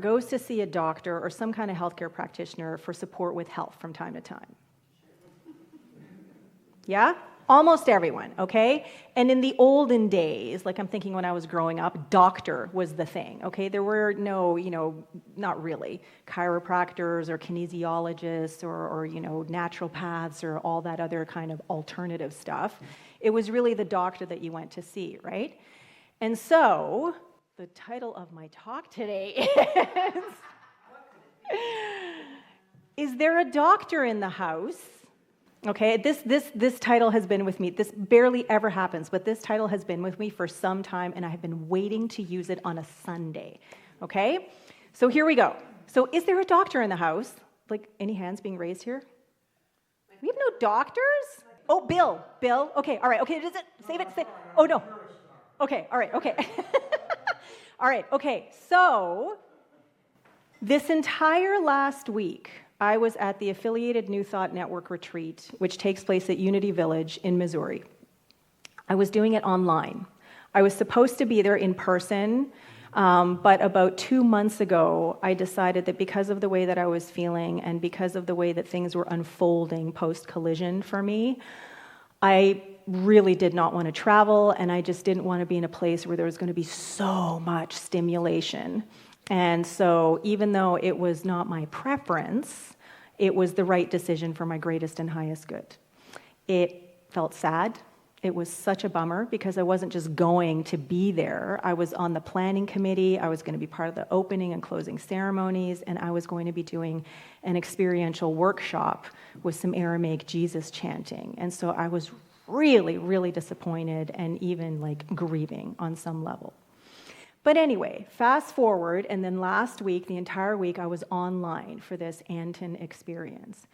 goes to see a doctor or some kind of healthcare practitioner for support with health from time to time? Yeah? Almost everyone, okay? And in the olden days, like I'm thinking when I was growing up, doctor was the thing, okay? There were no, not really, chiropractors or kinesiologists or naturopaths or all that other kind of alternative stuff. It was really the doctor that you went to see, right? And so, the title of my talk today is there a doctor in the house? Okay, this title has been with me. This barely ever happens, but this title has been with me for some time, and I have been waiting to use it on a Sunday. Okay, so here we go. So is there a doctor in the house? Like, any hands being raised here? We have no doctors? Oh, Bill. Okay, all right, okay, does it, save it, oh no. Okay, all right, okay. All right, okay, so this entire last week, I was at the affiliated New Thought Network retreat, which takes place at Unity Village in Missouri. I was doing it online. I was supposed to be there in person, but about 2 months ago, I decided that because of the way that I was feeling and because of the way that things were unfolding post-collision for me, I really did not want to travel, and I just didn't want to be in a place where there was going to be so much stimulation. And so even though it was not my preference, it was the right decision for my greatest and highest good. It felt sad. It was such a bummer because I wasn't just going to be there. I was on the planning committee. I was going to be part of the opening and closing ceremonies, and I was going to be doing an experiential workshop with some Aramaic Jesus chanting. And so I was really, really disappointed and even like grieving on some level. But anyway, fast forward, and then last week, the entire week, I was online for this Anton experience.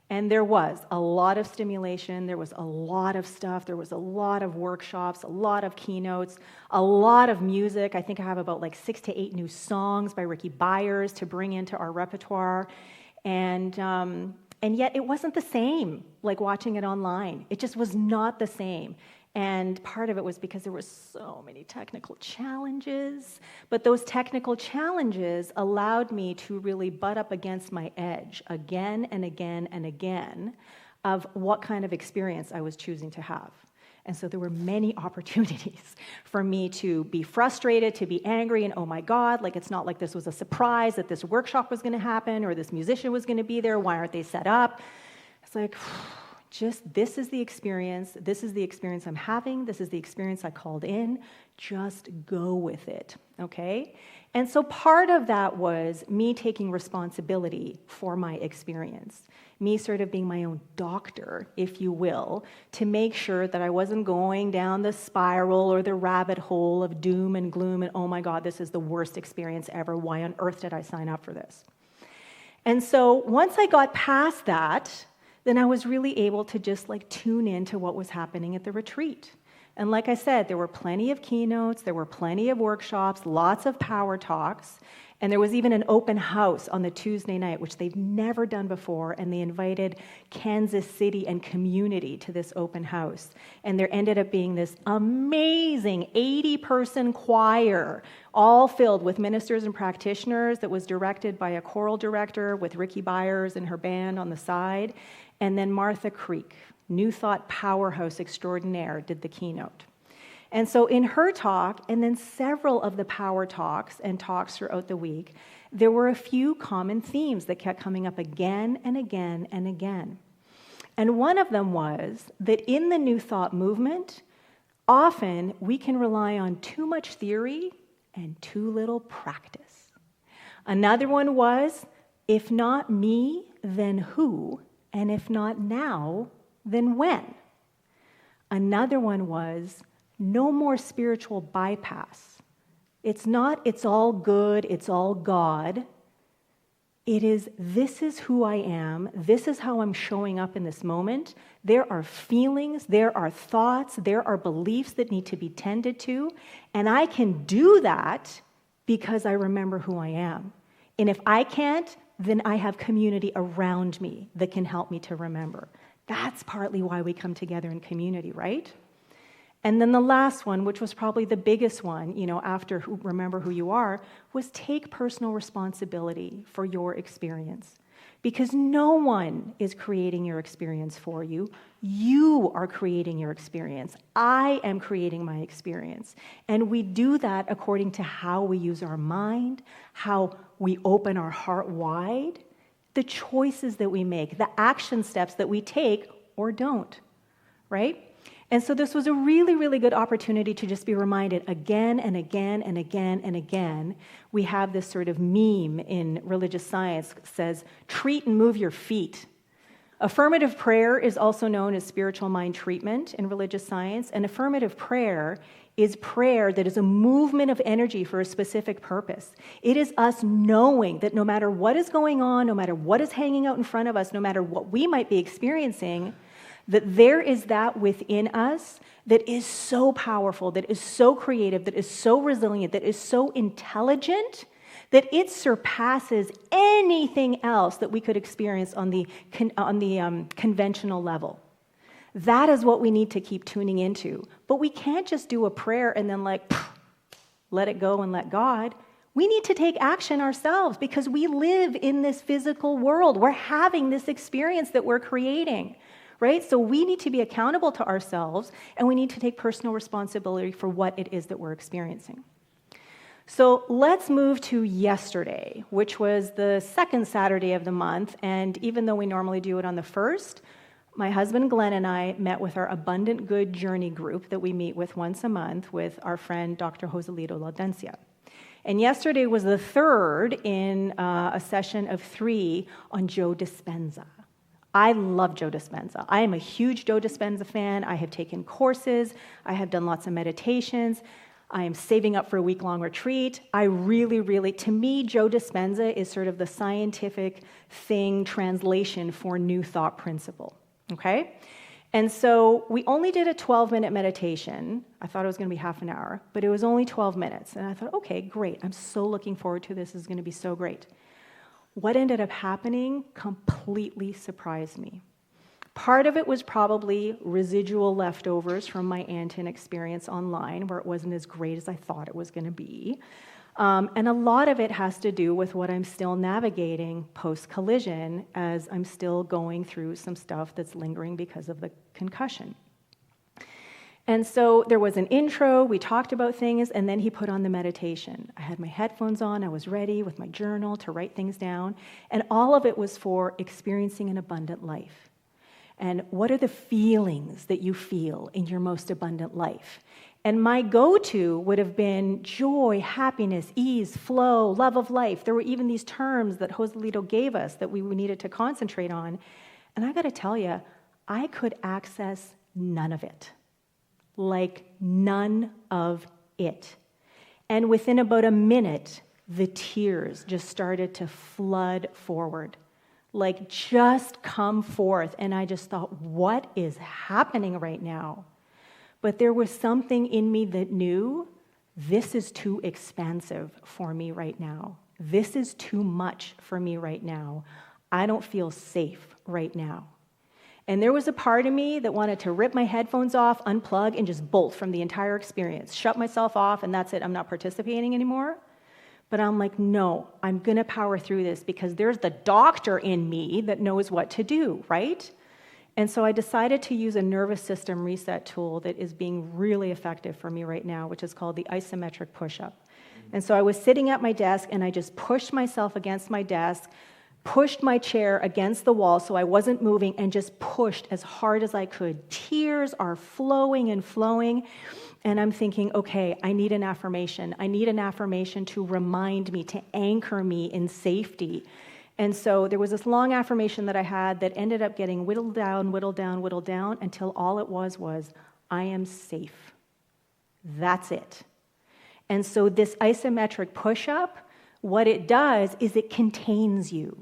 And there was a lot of stimulation, there was a lot of stuff, there was a lot of workshops, a lot of keynotes, a lot of music. I think I have about like 6 to 8 new songs by Ricky Byers to bring into our repertoire. And yet it wasn't the same like watching it online. It just was not the same. And part of it was because there were so many technical challenges, but those technical challenges allowed me to really butt up against my edge again and again and again of what kind of experience I was choosing to have. And so there were many opportunities for me to be frustrated, to be angry, and oh my God, like it's not like this was a surprise that this workshop was going to happen or this musician was going to be there. Why aren't they set up? It's like, just this is the experience I'm having, this is the experience I called in, just go with it, okay? And so part of that was me taking responsibility for my experience, me sort of being my own doctor, if you will, to make sure that I wasn't going down the spiral or the rabbit hole of doom and gloom and oh my God, this is the worst experience ever, why on earth did I sign up for this? And so once I got past that, then I was really able to just like tune into what was happening at the retreat. And like I said, there were plenty of keynotes, there were plenty of workshops, lots of power talks, and there was even an open house on the Tuesday night, which they've never done before, and they invited Kansas City and community to this open house. And there ended up being this amazing 80-person choir, all filled with ministers and practitioners that was directed by a choral director with Ricky Byers and her band on the side. And then Martha Creek, New Thought powerhouse extraordinaire, did the keynote. And so in her talk, and then several of the power talks and talks throughout the week, there were a few common themes that kept coming up again and again and again. And one of them was that in the New Thought movement, often we can rely on too much theory and too little practice. Another one was, if not me, then who? And if not now, then when? Another one was, no more spiritual bypass. It's not, it's all good, it's all God. It is, this is who I am, this is how I'm showing up in this moment. There are feelings, there are thoughts, there are beliefs that need to be tended to, and I can do that because I remember who I am. And if I can't, then I have community around me that can help me to remember. That's partly why we come together in community, right? And then the last one, which was probably the biggest one, after remember who you are, was take personal responsibility for your experience. Because no one is creating your experience for you. You are creating your experience. I am creating my experience. And we do that according to how we use our mind, how we open our heart wide, the choices that we make, the action steps that we take or don't, right? And so this was a really, really good opportunity to just be reminded again and again and again and again. We have this sort of meme in religious science that says, treat and move your feet. Affirmative prayer is also known as spiritual mind treatment in religious science. And affirmative prayer is prayer that is a movement of energy for a specific purpose. It is us knowing that no matter what is going on, no matter what is hanging out in front of us, no matter what we might be experiencing, that there is that within us that is so powerful, that is so creative, that is so resilient, that is so intelligent, that it surpasses anything else that we could experience on the conventional level. That is what we need to keep tuning into. But we can't just do a prayer and then let it go and let God. We need to take action ourselves because we live in this physical world. We're having this experience that we're creating. Right? So we need to be accountable to ourselves, and we need to take personal responsibility for what it is that we're experiencing. So let's move to yesterday, which was the second Saturday of the month, and even though we normally do it on the first, my husband Glenn and I met with our Abundant Good Journey group that we meet with once a month with our friend Dr. Joselito Laudencia. And yesterday was the third in a session of 3 on Joe Dispenza. I love Joe Dispenza. I am a huge Joe Dispenza fan. I have taken courses. I have done lots of meditations. I am saving up for a week-long retreat. I really, to me, Joe Dispenza is sort of the scientific translation for New Thought principle, okay? And so we only did a 12-minute meditation. I thought it was going to be half an hour, but it was only 12 minutes. And I thought, okay, great. I'm so looking forward to this. This is going to be so great. What ended up happening completely surprised me. Part of it was probably residual leftovers from my Anton experience online, where it wasn't as great as I thought it was going to be. And a lot of it has to do with what I'm still navigating post-collision, as I'm still going through some stuff that's lingering because of the concussion. And so there was an intro, we talked about things, and then he put on the meditation. I had my headphones on, I was ready with my journal to write things down, and all of it was for experiencing an abundant life. And what are the feelings that you feel in your most abundant life? And my go-to would have been joy, happiness, ease, flow, love of life. There were even these terms that Joselito gave us that we needed to concentrate on. And I got to tell you, I could access none of it. Like none of it. And within about a minute, the tears just started to flood forward. Like just come forth. And I just thought, what is happening right now? But there was something in me that knew this is too expansive for me right now. This is too much for me right now. I don't feel safe right now. And there was a part of me that wanted to rip my headphones off, unplug, and just bolt from the entire experience. Shut myself off, and that's it. I'm not participating anymore. But I'm like, no, I'm going to power through this because there's the doctor in me that knows what to do, right? And so I decided to use a nervous system reset tool that is being really effective for me right now, which is called the isometric push-up. And so I was sitting at my desk, and I just pushed myself against my desk, pushed my chair against the wall so I wasn't moving, and just pushed as hard as I could. Tears are flowing and flowing, and I'm thinking, okay, I need an affirmation. I need an affirmation to remind me, to anchor me in safety. And so there was this long affirmation that I had that ended up getting whittled down until all it was, I am safe. That's it. And so this isometric push-up, what it does is it contains you.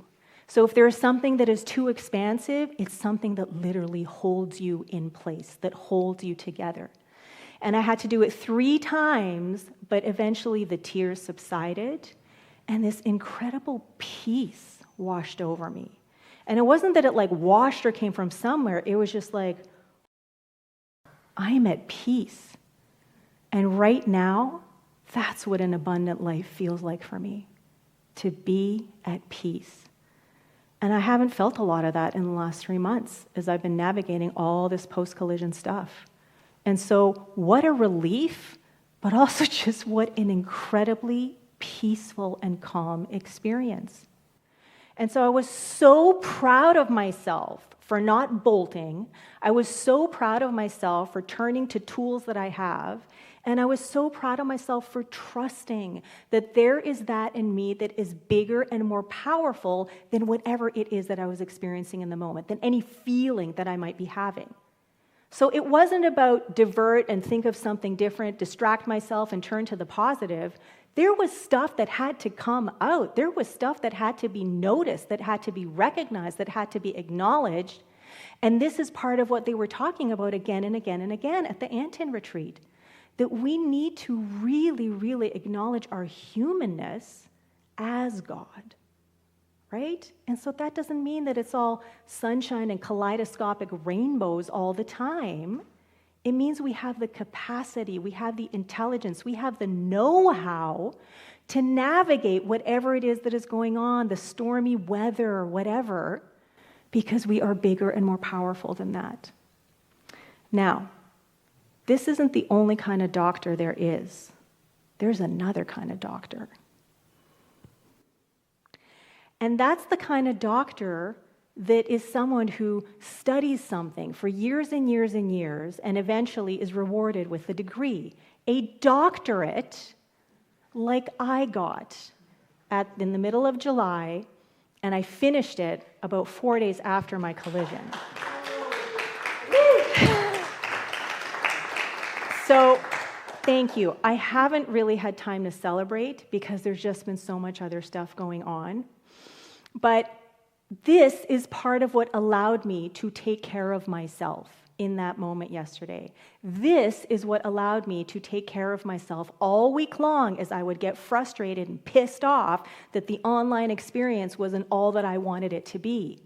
So if there is something that is too expansive, it's something that literally holds you in place, that holds you together. And I had to do it 3 times, but eventually the tears subsided, and this incredible peace washed over me. And it wasn't that it like washed or came from somewhere, it was just like, I'm at peace. And right now, that's what an abundant life feels like for me, to be at peace. And I haven't felt a lot of that in the last 3 months as I've been navigating all this post-collision stuff. And so what a relief, but also just what an incredibly peaceful and calm experience. And so I was so proud of myself for not bolting. I was so proud of myself for turning to tools that I have. And I was so proud of myself for trusting that there is that in me that is bigger and more powerful than whatever it is that I was experiencing in the moment, than any feeling that I might be having. So it wasn't about divert and think of something different, distract myself and turn to the positive. There was stuff that had to come out. There was stuff that had to be noticed, that had to be recognized, that had to be acknowledged. And this is part of what they were talking about again and again and again at the Antin retreat, that we need to really, really acknowledge our humanness as God, right? And so that doesn't mean that it's all sunshine and kaleidoscopic rainbows all the time. It means we have the capacity, we have the intelligence, we have the know-how to navigate whatever it is that is going on, the stormy weather or whatever, because we are bigger and more powerful than that. Now, this isn't the only kind of doctor there is. There's another kind of doctor. And that's the kind of doctor that is someone who studies something for years and years and years and eventually is rewarded with a degree, a doctorate like I got in the middle of July, and I finished it about 4 days after my collision. So, thank you. I haven't really had time to celebrate because there's just been so much other stuff going on. But this is part of what allowed me to take care of myself in that moment yesterday. This is what allowed me to take care of myself all week long as I would get frustrated and pissed off that the online experience wasn't all that I wanted it to be.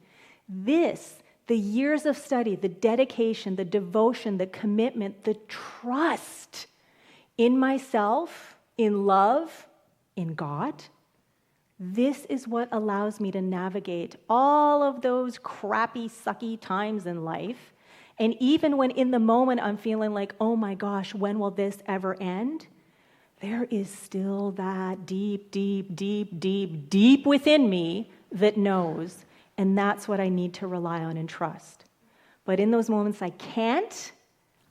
The years of study, the dedication, the devotion, the commitment, the trust in myself, in love, in God, this is what allows me to navigate all of those crappy, sucky times in life. And even when in the moment I'm feeling like, oh my gosh, when will this ever end? There is still that deep, deep, deep, deep, deep within me that knows. And that's what I need to rely on and trust. But in those moments I can't,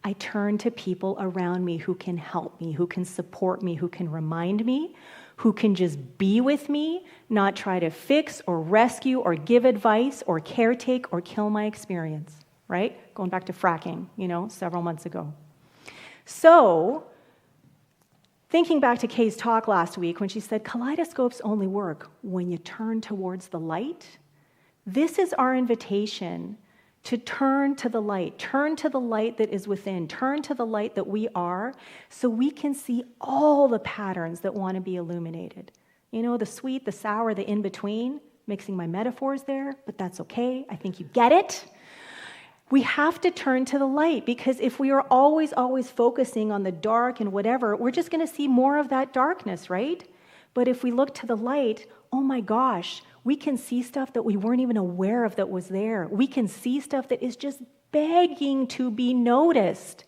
I turn to people around me who can help me, who can support me, who can remind me, who can just be with me, not try to fix or rescue or give advice or caretake or kill my experience, right? Going back to fracking, several months ago. So, thinking back to Kay's talk last week when she said, kaleidoscopes only work when you turn towards the light. This is our invitation to turn to the light that is within, turn to the light that we are, so we can see all the patterns that want to be illuminated. The sweet, the sour, the in-between, mixing my metaphors there, but that's okay. I think you get it. We have to turn to the light, because if we are always focusing on the dark and whatever, we're just going to see more of that darkness, right? But if we look to the light, oh my gosh, we can see stuff that we weren't even aware of that was there. We can see stuff that is just begging to be noticed.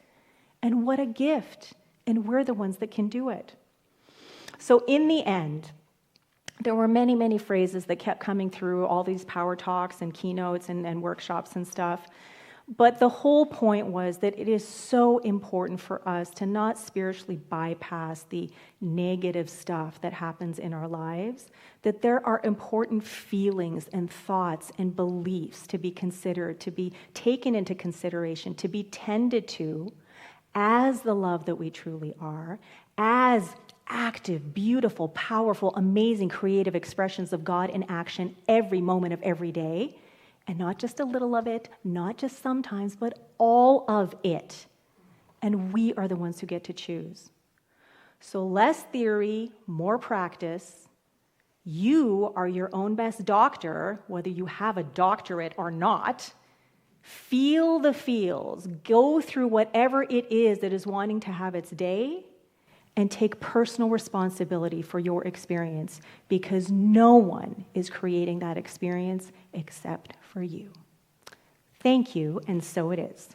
And what a gift. And we're the ones that can do it. So in the end, there were many, many phrases that kept coming through all these power talks and keynotes and workshops and stuff. But the whole point was that it is so important for us to not spiritually bypass the negative stuff that happens in our lives, that there are important feelings and thoughts and beliefs to be considered, to be taken into consideration, to be tended to as the love that we truly are, as active, beautiful, powerful, amazing, creative expressions of God in action every moment of every day. And not just a little of it, not just sometimes, but all of it. And we are the ones who get to choose. So less theory, more practice. You are your own best doctor, whether you have a doctorate or not. Feel the feels. Go through whatever it is that is wanting to have its day, and take personal responsibility for your experience, because no one is creating that experience except for you. Thank you, and so it is.